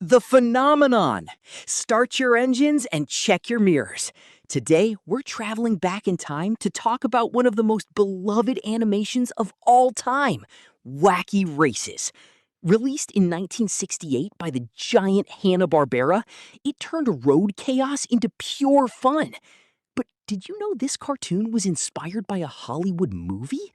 the phenomenon. Start your engines and check your mirrors. Today, we're traveling back in time to talk about one of the most beloved animations of all time, Wacky Races. Released in 1968 by the giant Hanna-Barbera, it turned road chaos into pure fun. But did you know this cartoon was inspired by a Hollywood movie?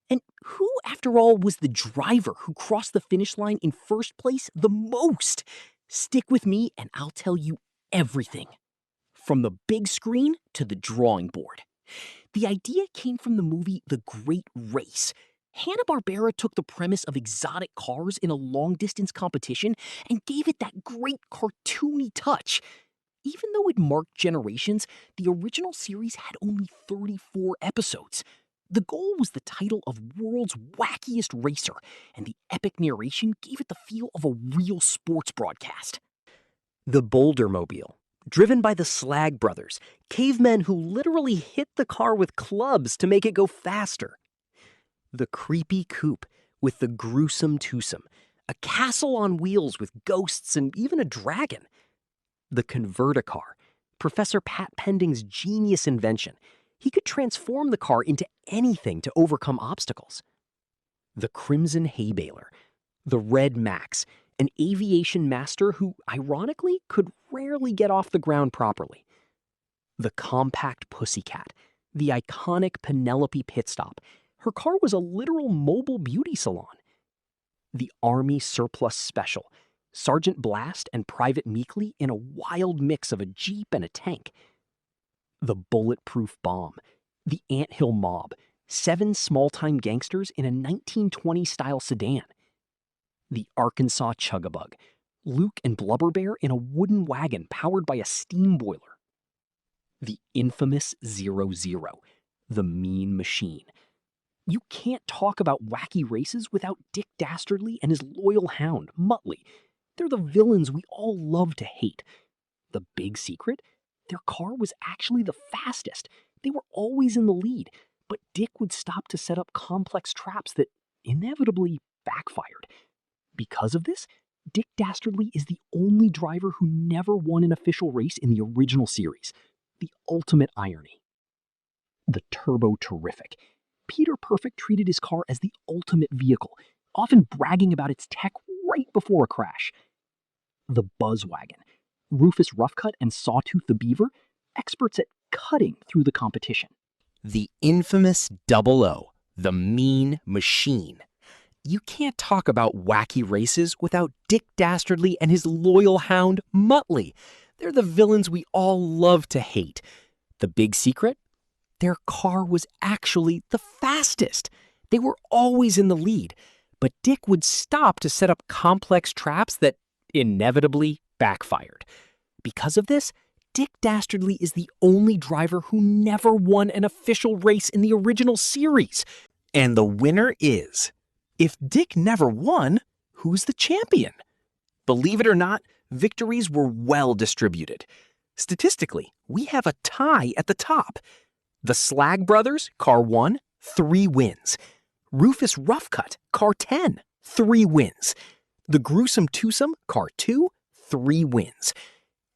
And who, after all, was the driver who crossed the finish line in first place the most? Stick with me and I'll tell you everything. From the big screen to the drawing board. The idea came from the movie The Great Race. Hanna-Barbera took the premise of exotic cars in a long-distance competition and gave it that great cartoony touch. Even though it marked generations, the original series had only 34 episodes. The goal was the title of World's Wackiest Racer, and the epic narration gave it the feel of a real sports broadcast. The Bouldermobile. Driven by the Slag Brothers, cavemen who literally hit the car with clubs to make it go faster. The Creepy Coupe with the Gruesome Twosome, a castle on wheels with ghosts and even a dragon. The Converticar, Professor Pat Pending's genius invention. He could transform the car into anything to overcome obstacles. The Crimson Hay Baler, the Red Max, an aviation master who, ironically, could rarely get off the ground properly. The Compact Pussycat, the iconic Penelope Pitstop. Her car was a literal mobile beauty salon. The Army Surplus Special, Sergeant Blast and Private Meekly in a wild mix of a Jeep and a tank. The Bulletproof Bomb, the Anthill Mob, 7 small-time gangsters in a 1920s-style sedan. The Arkansas Chugabug, Luke and Blubber Bear in a wooden wagon powered by a steam boiler. The infamous 00, the Mean Machine. You can't talk about Wacky Races without Dick Dastardly and his loyal hound, Muttley. They're the villains we all love to hate. The big secret? Their car was actually the fastest. They were always in the lead, but Dick would stop to set up complex traps that inevitably backfired. Because of this, Dick Dastardly is the only driver who never won an official race in the original series. The ultimate irony. The Turbo Terrific. Peter Perfect treated his car as the ultimate vehicle, often bragging about its tech right before a crash. The Buzzwagon. Rufus Roughcut and Sawtooth the Beaver, experts at cutting through the competition. The infamous 00, the Mean Machine. You can't talk about Wacky Races without Dick Dastardly and his loyal hound, Muttley. They're the villains we all love to hate. The big secret? Their car was actually the fastest. They were always in the lead, but Dick would stop to set up complex traps that inevitably backfired. Because of this, Dick Dastardly is the only driver who never won an official race in the original series. And the winner is... If Dick never won, who's the champion? Believe it or not, victories were well distributed. Statistically, we have a tie at the top. The Slag Brothers, car 1, 3 wins. Rufus Roughcut, car 10, 3 wins. The Gruesome Twosome, car 2, 3 wins.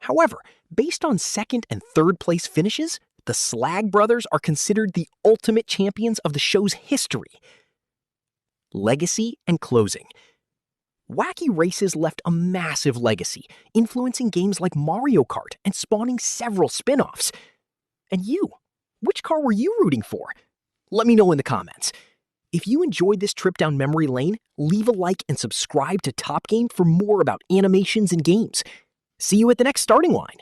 However, based on second and third place finishes, the Slag Brothers are considered the ultimate champions of the show's history. Legacy and closing. Wacky Races left a massive legacy, influencing games like Mario Kart and spawning several spin-offs. And you, which car were you rooting for? Let me know in the comments. If you enjoyed this trip down memory lane, leave a like and subscribe to Top Game for more about animations and games. See you at the next starting line.